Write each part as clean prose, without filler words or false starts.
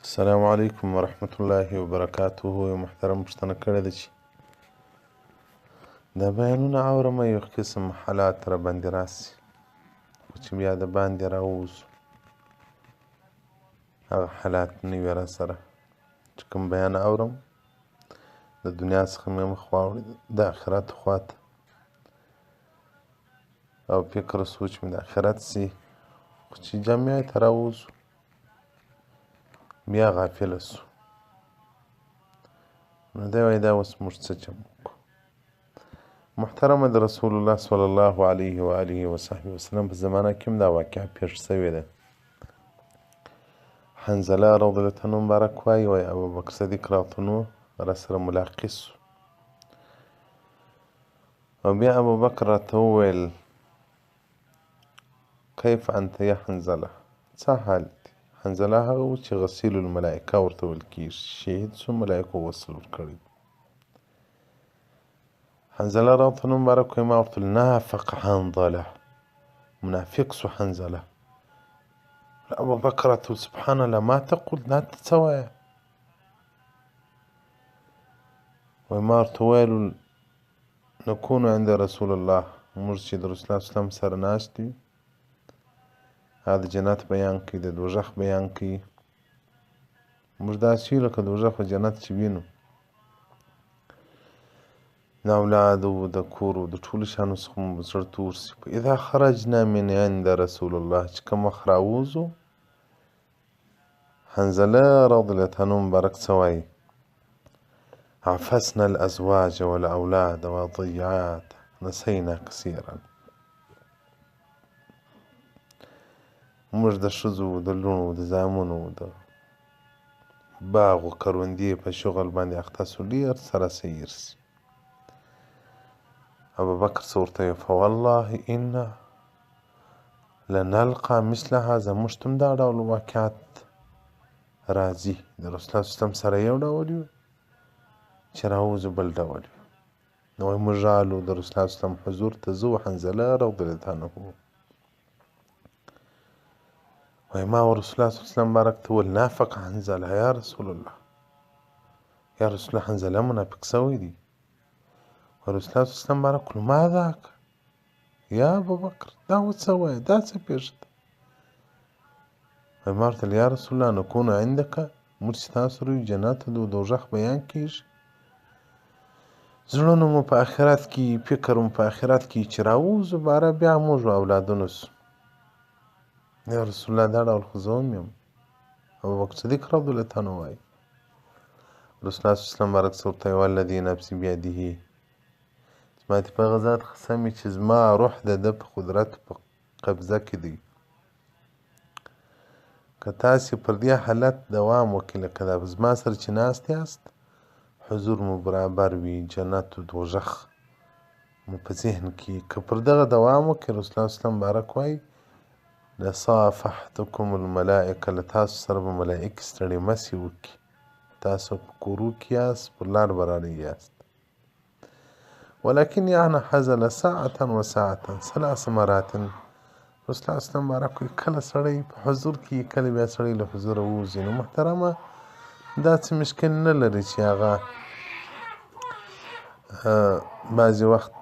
السلام علیکم ورحمة الله وبرکاته. یو محترم پوښتنه کړې ده چې دا بیانونه اورم یو قسم حالات را باندې راسي، خو چې بیا د باندې راووځو هغه حالات نه وي را سره. چې کوم بیان اورم د دنیا څخه مې مخ واوړي د آخرت خواته، او فکر و سوچ مې د آخرت سي، خو چې جامعه ته راووځو بیا غافله سو. نو دی وایي دا اوس موږ څه چم وکړو. محترمه د رسول الله صلی الله علیه و آله وصحبه وسلم په زمانه کې هم دا واقعه پېښ سوې ده. حنظله رضی الله عنه مبارک وایي ابوبکر صدیق راته نو راسره ملاقات سو، او بیا ابوبکر راته وویل کیف انت یا حنظله، څه حال دی؟ حنظله هغه و چې غسیل الملائکه ورته ویل کېږي، شهید سو، ملایکو غسل ورکړی. حنظله راته نو مبارک وایي ما ورته ویل نافق حنظله، منافق سو حنظله. ابوبکر راته ویل سبحان الله ما تقول، دا ته څه وایې؟ وایي ما ورته وویل نکون عند رسول الله، موږ چې د رسول الله صلی الله علیه وسلم سره ناست یو، هغه د جنت بیان کوي، د دوزخ بیان کوي. موږ داسې یو لکه دوزخ او جنت چې وینو، د اولادو د کور د ټولو شیانو څخه مو زړه تور سي. اذا خرجنا من عند رسول الله، چې کوم وخت راووځو. حنظله رضی الله عنه مبارک څه وایي عفسنا الازواج والاولاد والضيعات نسينا كثيرا. موږ د ښځو د لوڼو د زامنو د باغ و کروندې په شغل باندې اخته سو، ډېر سره سیر سي. ابوبکر څه ورته ویل فوالله انا لنلقى مثل هذا، موږ ته هم دا ډول واقعات راځي، د رسول الله صلی الله علیه وسلم سره یو ډول وي، چې راووځو بل ډول وي. نو وایي موږ رالو د رسول الله صلی الله علیه وسلم حضور ته، زه و حنظله رضی الله عنه. وایي ما و رسول الله صلی الله علیه وسلم مبارک ته وویل نافق حنظله یا رسول الله، یا رسول الله حنظله منافق سوی دی. و رسول الله صلی الله علیه وسلم مبارک وویل ما ذاک یا ابوبکر، دا و څه وایې، دا څه پېښه ده؟ وایي ما ورته ویل یا رسول الله نکون عندک، موږ چې تاسو سره یو جنت او دوزخ بیان کېږي، زړونه مو په آخرت کې، فکر مو په آخرت کې چې راووځو باره بیا موږ اولادونه سو. یا رسول الله دا ډول خو زه هم یم. ابوبکر صدیق رضی الله عنه وایي رسول الله صلی الله علیه وسلم مبارک څه ورته ویل والذي نفسي بیده، زما دې په هغه ذات قسم وي چې زما روح د ده په قدرت په قبضه کې دی. که تاسې پر دې حالت دوام وکړئ لکه دا زما سره چې ناست یاست، حضور مو برابر وي، جنت و دوزخ مو په ذهن کې. که پر دغه دوام وکړئ، رسول الله صلی الله علیه وسلم مبارک وایي لصافحتکم الملائکه، له تاسو سره به ملایکې ستړې مسې وکړي. تاسو په کورو کې یاست، پر لار برابر یاست. ولكن يعني حزل ساعة وساعة 3 مرات. رسول الله صلی الله علیه وسلم مبارک وایي کله سړی په حضور کې، کله بیا سړی له حضوره ووځي. نو محترمه دا څه مشکل نه لري چې هغه بعضې وخت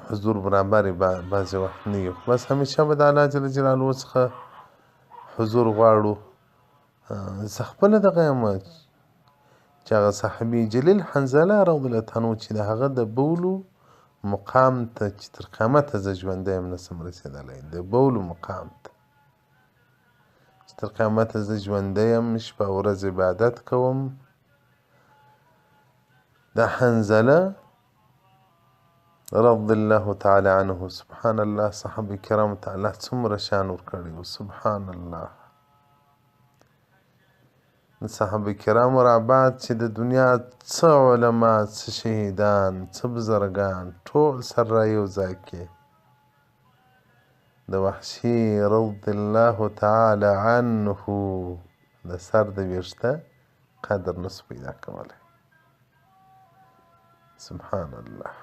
حضور برابر وي، بعضې وخت نه وي، بس همیشه به د الله جل جلاله څخه حضور غواړو. زه خپله دغه یم چې هغه صحابي جلیل حنظله رضی الله عنه چې د هغه د بولو مقام ته چې تر قیامته زه ژوندی یم نسم رسېدلی، د بولو مقام ته چې تر قیامته زه ژوندی یم، شپه او ورځ عبادت کوم. د حنظله رضی الله تعالی عنه سبحان الله صحابه کرامو ته الله څومره شان ورکړی و، سبحان الله. د صحابه کرامو را بعد چې د دنیا څه علما، څه شهیدان، څه بزرګان، ټول سره را یو ځای کې د وحشي رضی الله تعالی عنه د سر د ویښته قدر نسو پیدا کولی. سبحان الله.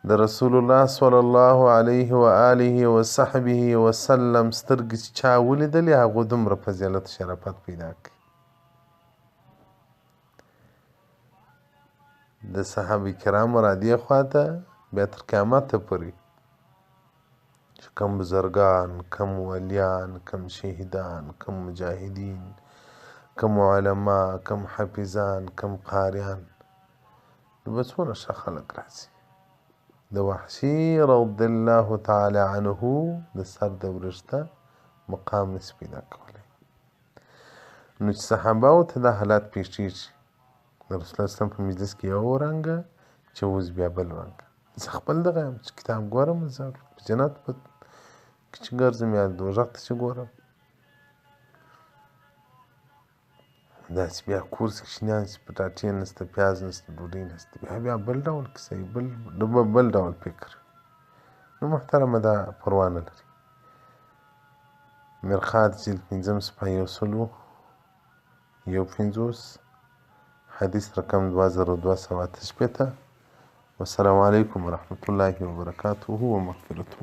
د رسول الله صلی الله علیه و آله وصحبه وسلم سترګې چې چا ولیدلې هغو دومره فضیلت شرافت پیدا کړي. د صحابه کرامو را دې خواته بیا تر قیامته پورې چې کم بزرګان، کم ولیان، کم شهیدان، کم مجاهدین، کم علما، کم حافظان، کم قاریان، نو به څونه ښه خلک راځي. د وحشي رضی الله تعالی عنه د سر د وریښته مقام نسي پیدا کولی. نو چې صحابهو ته دا حالات پیښیږي د رسول الله اسلام په مجلس کې یو رنګه چې اوس بیا بل رنګه. زه خپل دغه یم چې کتاب ګورم، زه په جنت کې چې ګرځم یا دوزخ ته چې ګورم، داسې بیا کور سکشنیان چې پټاټې نسته، پیاز نسته، ډوډۍ نسته، بیا بل ډول کیسه وي، بل ډول فکر. نو محترمه دا پروا نه لري. مرقات جلد 5 صفحه 150 حدیث رقم 2288. والسلام علیکم ورحمة الله وبرکاته ومغفرته.